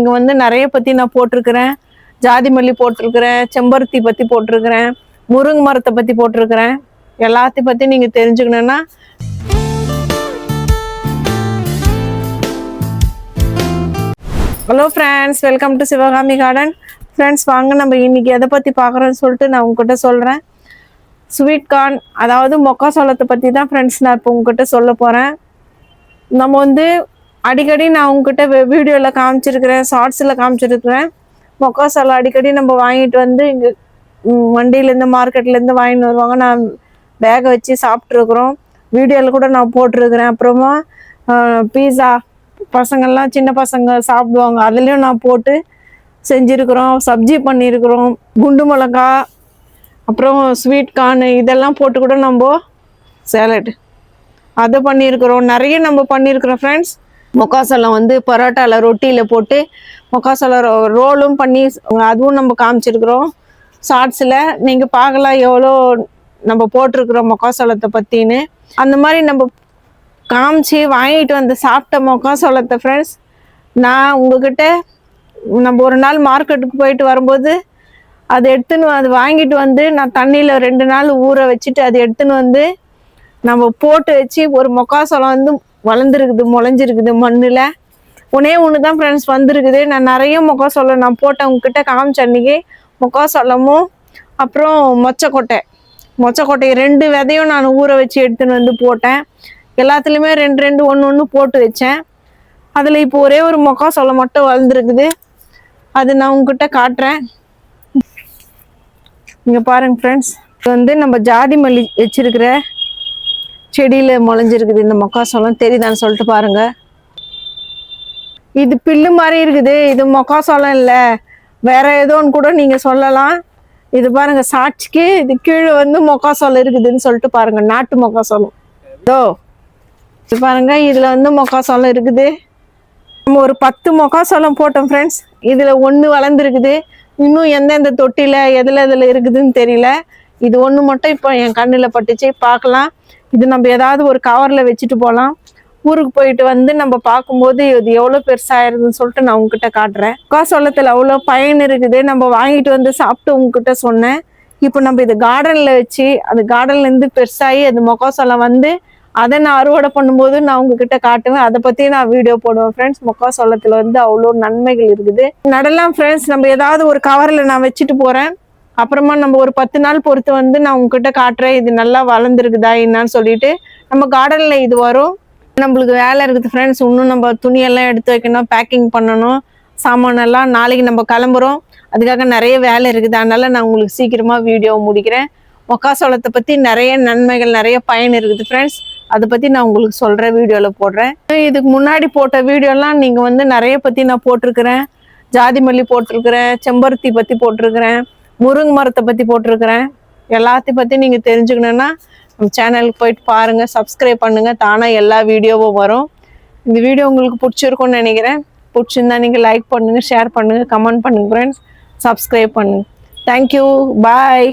இங்கே வந்து நிறைய பற்றி நான் போட்டிருக்கிறேன். ஜாதி மல்லி போட்டிருக்கிறேன், செம்பருத்தி பற்றி போட்டிருக்கிறேன், முருங்கை மரத்தை பற்றி போட்டிருக்கிறேன். எல்லாத்தையும் பற்றி நீங்கள் தெரிஞ்சுக்கணுன்னா hello friends, welcome to Sivakami garden. Friends வாங்க, நம்ம இன்றைக்கி எதை பற்றி பார்க்குறோன்னு சொல்லிட்டு நான் உங்ககிட்ட சொல்கிறேன். ஸ்வீட் கார்ன், அதாவது மொக்காசோளத்தை பற்றி தான் ஃப்ரெண்ட்ஸ் நான் இப்போ உங்ககிட்ட சொல்ல போகிறேன். நம்ம வந்து அடிக்கடி நான் உங்ககிட்ட வீடியோவில் காமிச்சிருக்கிறேன், ஷார்ட்ஸில் காமிச்சிருக்கிறேன். மொக்காசோளம் அடிக்கடி நம்ம வாங்கிட்டு வந்து இங்கே வண்டியிலேருந்து மார்க்கெட்லேருந்து வாங்கிட்டு வருவாங்க. நான் பேகை வச்சு சாப்பிட்ருக்குறோம். வீடியோவில் கூட நான் போட்டிருக்கிறேன். அப்புறமா பீஸா பசங்கள்லாம் சின்ன பசங்க சாப்பிடுவாங்க, அதுலேயும் நான் போட்டு செஞ்சுருக்குறோம். சப்ஜி பண்ணியிருக்கிறோம், குண்டு மிளகா, அப்புறம் ஸ்வீட் கார்னு இதெல்லாம் போட்டு கூட நம்ம சேலட் அதை பண்ணியிருக்கிறோம். நிறைய நம்ம பண்ணியிருக்கிறோம் ஃப்ரெண்ட்ஸ். மொக்காசோளம் வந்து பரோட்டாவில் ரொட்டியில் போட்டு மொக்காசோளம் ரோலும் பண்ணி அதுவும் நம்ம காமிச்சிருக்கிறோம் ஷார்ட்ஸில். நீங்கள் பார்க்கலாம் எவ்வளோ நம்ம போட்டிருக்கிறோம் மொக்காசோளத்தை பற்றின்னு. அந்த மாதிரி நம்ம காமிச்சு வாங்கிட்டு வந்து சாப்பிட்ட மொக்காசோளத்தை ஃப்ரெண்ட்ஸ் நான் உங்ககிட்ட நம்ம ஒரு நாள் மார்க்கெட்டுக்கு போயிட்டு வரும்போது அதை அது வாங்கிட்டு வந்து நான் தண்ணியில் 2 நாள் ஊற வச்சுட்டு அதை எடுத்துன்னு வந்து நம்ம போட்டு வச்சு ஒரு மொக்காசோளம் வந்து வளர்ந்துருக்குது, முளைஞ்சிருக்குது மண்ணில். ஒன்று தான் ஃப்ரெண்ட்ஸ் வந்திருக்குது. நான் நிறைய மொக்காசோளம் நான் போட்டேன் உங்ககிட்ட காமிச்ச அன்றைக்கி. மொக்காசோளமும் அப்புறம் மொச்சக்கொட்டையை 2 விதையும் நான் ஊற வச்சு எடுத்துன்னு வந்து போட்டேன். எல்லாத்துலேயுமே 2 ஒன்று போட்டு வச்சேன். அதில் இப்போ ஒரே ஒரு மொக்காசோளம் மட்டும் வளர்ந்துருக்குது. அது நான் உங்ககிட்ட காட்டுறேன். இங்கே பாருங்க ஃப்ரெண்ட்ஸ், இது வந்து நம்ம ஜாதி மல்லி வச்சிருக்கிற செடியில் முளைஞ்சிருக்குது. இந்த மொக்காசோளம் தெரியுதான்னு சொல்லிட்டு பாருங்க. இது பில்லு மாதிரி இருக்குது, இது மொக்காசோளம் இல்லை, வேற ஏதோன்னு கூட நீங்கள் சொல்லலாம். இது பாருங்க சாட்சிக்கு இது கீழே வந்து மொக்காசோளம் இருக்குதுன்னு சொல்லிட்டு பாருங்க. நாட்டு மொக்காசோளம் இது பாருங்க, இதில் வந்து மொக்காசோளம் இருக்குது. நம்ம ஒரு 10 மொக்காசோளம் போட்டோம் ஃப்ரெண்ட்ஸ். இதில் 1 வளர்ந்துருக்குது. இன்னும் எந்தெந்த தொட்டியில் எதில் இருக்குதுன்னு தெரியல. இது ஒன்று மட்டும் இப்போ என் கண்ணில் பட்டுச்சு, பார்க்கலாம். இது நம்ம ஏதாவது ஒரு கவரில் வச்சுட்டு போகலாம். ஊருக்கு போயிட்டு வந்து நம்ம பார்க்கும்போது இது எவ்வளோ பெருசாகிருதுன்னு சொல்லிட்டு நான் உங்ககிட்ட காட்டுறேன். மொக்காசோளத்தில் அவ்வளோ பயன் இருக்குது. நம்ம வாங்கிட்டு வந்து சாப்பிட்டு உங்ககிட்ட சொன்னேன். இப்போ நம்ம இது கார்டனில் வச்சு அது கார்டன்லேருந்து பெருசாகி அது மொக்காசோளம் வந்து அதை நான் அறுவடை பண்ணும்போது நான் உங்ககிட்ட காட்டுவேன். அதை பற்றி நான் வீடியோ போடுவேன் ஃப்ரெண்ட்ஸ். மொக்காசோளத்தில் வந்து அவ்வளோ நன்மைகள் இருக்குது. நடலாம் ஃப்ரெண்ட்ஸ். நம்ம ஏதாவது ஒரு கவரில் நான் வச்சுட்டு போகிறேன். அப்புறமா நம்ம ஒரு 10 நாள் பொறுத்து வந்து நான் உங்ககிட்ட காட்டுறேன் இது நல்லா வளர்ந்துருக்குதா என்னான்னு சொல்லிட்டு. நம்ம கார்டனில் இது வரும். நம்மளுக்கு வேலை இருக்குது ஃப்ரெண்ட்ஸ். இன்னும் நம்ம துணியெல்லாம் எடுத்து வைக்கணும், பேக்கிங் பண்ணணும், சாமானெல்லாம். நாளைக்கு நம்ம கிளம்புறோம், அதுக்காக நிறைய வேலை இருக்குது. அதனால நான் உங்களுக்கு சீக்கிரமாக வீடியோ முடிக்கிறேன். மொக்காசோளத்தை பற்றி நிறைய நன்மைகள், நிறைய பயன் இருக்குது ஃப்ரெண்ட்ஸ். அதை பற்றி நான் உங்களுக்கு சொல்கிறேன், வீடியோவில் போடுறேன். இதுக்கு முன்னாடி போட்ட வீடியோலாம் நீங்கள் வந்து நிறைய பற்றி நான் போட்டிருக்கிறேன். ஜாதி மல்லி போட்டிருக்கிறேன், செம்பருத்தி பற்றி போட்டிருக்கிறேன், முருங்கை மரத்தை பற்றி போட்டிருக்கிறேன். எல்லாத்தையும் பற்றி நீங்கள் தெரிஞ்சுக்கணுன்னா நம்ம சேனலுக்கு போயிட்டு பாருங்கள், சப்ஸ்கிரைப் பண்ணுங்கள். தானாக எல்லா வீடியோவும் வரும். இந்த வீடியோ உங்களுக்கு பிடிச்சிருக்கும்னு நினைக்கிறேன். பிடிச்சிருந்தா நீங்கள் லைக் பண்ணுங்கள், ஷேர் பண்ணுங்கள், கமெண்ட் பண்ணுங்கள் ஃப்ரெண்ட்ஸ். சப்ஸ்கிரைப் பண்ணுங்கள். தேங்க்யூ, பாய்.